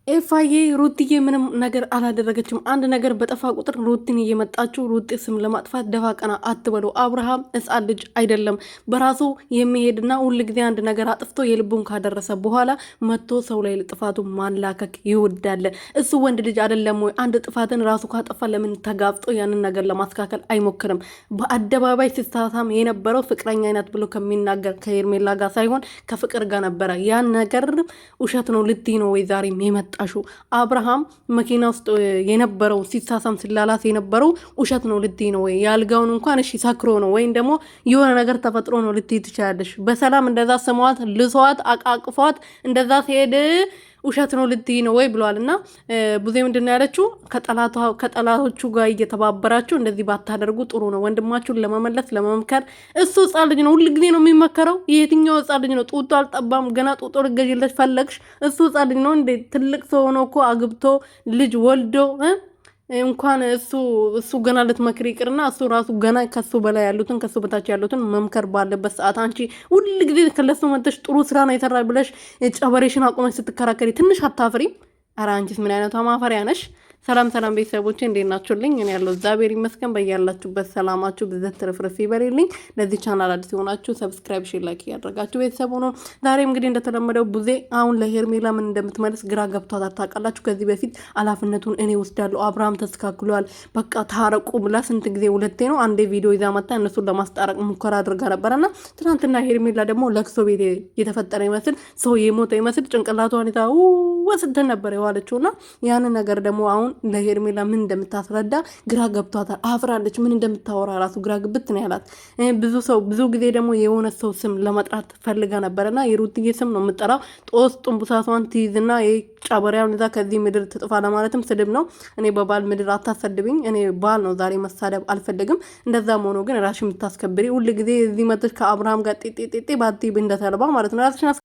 ኤፋዬ ሩትዬ ምንም ነገር አላደረገችም። አንድ ነገር በጠፋ ቁጥር ሩትን እየመጣችው ሩት ስም ለማጥፋት ደፋ ቀና አትበሉ። አብርሃም ሕፃን ልጅ አይደለም። በራሱ የሚሄድና ሁል ጊዜ አንድ ነገር አጥፍቶ የልቡን ካደረሰ በኋላ መጥቶ ሰው ላይ ጥፋቱ ማንላከክ ይወዳል። እሱ ወንድ ልጅ አይደለም ወይ? አንድ ጥፋትን ራሱ ካጠፋ ለምን ተጋፍጦ ያንን ነገር ለማስተካከል አይሞክርም? በአደባባይ ሲሳሳም የነበረው ፍቅረኛ አይነት ብሎ ከሚናገር ከሄርሜላ ጋር ሳይሆን ከፍቅር ጋር ነበረ። ያን ነገር ውሸት ነው ልትይ ነው ወይ ዛሬ የመጣ አብርሃም መኪና ውስጥ የነበረው ሲሳሳም ሲላላስ የነበረው ውሸት ነው ልትይ ነው ወይ? ያልጋውን እንኳን እሺ ሰክሮ ነው ወይም ደግሞ የሆነ ነገር ተፈጥሮ ነው ልትይ ትችላለሽ። በሰላም እንደዛ ስሟት ልሷት አቃቅፏት እንደዛ ሲሄድ ውሸት ነው ልትይ ነው ወይ ብለዋል። እና ብዙ ምንድን ያለችው ከጠላቶቹ ጋር እየተባበራችሁ እንደዚህ ባታደርጉ ጥሩ ነው። ወንድማችሁን ለመመለስ ለመምከር እሱ ሕፃን ልጅ ነው፣ ሁል ጊዜ ነው የሚመከረው። የትኛው ሕፃን ልጅ ነው? ጡጦ አልጠባም ገና ጡጦ ልገዥለት ፈለግሽ? እሱ ሕፃን ልጅ ነው እንዴ? ትልቅ ሰው ሆኖ እኮ አግብቶ ልጅ ወልዶ እንኳን እሱ ገና ልትመክር ይቅርና እሱ ራሱ ገና ከሱ በላይ ያሉትን ከሱ በታች ያሉትን መምከር ባለበት ሰዓት አንቺ ሁል ጊዜ ከለሱ መጥተሽ ጥሩ ስራ ነው የሰራ ብለሽ ጨበሬሽን አቁመሽ ስትከራከሪ ትንሽ አታፍሪም? ኧረ አንቺስ ምን አይነቷ ማፈሪያ ነሽ? ሰላም ሰላም ቤተሰቦቼ እንዴት ናችሁልኝ? እኔ ያለው እግዚአብሔር ይመስገን። በያላችሁበት ሰላማችሁ ብዘት ትርፍርፍ ይበልልኝ። ለዚህ ቻናል አዲስ የሆናችሁ ሰብስክራይብ፣ ሼር፣ ላይክ ያደርጋችሁ ቤተሰብ ሆኖ ዛሬም እንግዲህ እንደተለመደው ቡዜ አሁን ለሄርሜላ ምን እንደምትመልስ ግራ ገብቷታል። ታውቃላችሁ ከዚህ በፊት ኃላፊነቱን እኔ ወስዳለሁ፣ አብርሃም ተስተካክሏል፣ በቃ ታረቁ ብላ ስንት ጊዜ ሁለቴ ነው አንዴ ቪዲዮ ይዛ መጣ እነሱን ለማስጣረቅ ሙከራ አድርጋ ነበረና ትናንትና ሄርሜላ ደግሞ ለቅሶ ቤት የተፈጠረ ይመስል ሰው የሞተ ይመስል ጭንቅላቷን ይዛ ወስደን ነበር የዋለችውና ያንን ነገር ደግሞ አሁን ለሄርሜላ ምን እንደምታስረዳ ግራ ገብቷታል። አፍራለች። ምን እንደምታወራ ራሱ ግራ ግብት ነው ያላት። ብዙ ጊዜ ደግሞ የሆነ ሰው ስም ለመጥራት ፈልጋ ነበረና የሩትዬ ስም ነው የምጠራው። ጦስ ጡንቡሳሷን ትይዝና ጫበሪያውን እዛ ከዚህ ምድር ትጥፋ ለማለትም ስድብ ነው። እኔ በባል ምድር አታሰድብኝ። እኔ ባል ነው ዛሬ መሳደብ አልፈልግም። እንደዛም ሆኖ ግን ራስሽ የምታስከብሪ ሁል ጊዜ እዚህ መጥተሽ ከአብርሃም ጋር ጤጤ ባቲ እንደተለባ ማለት ነው ራስሽን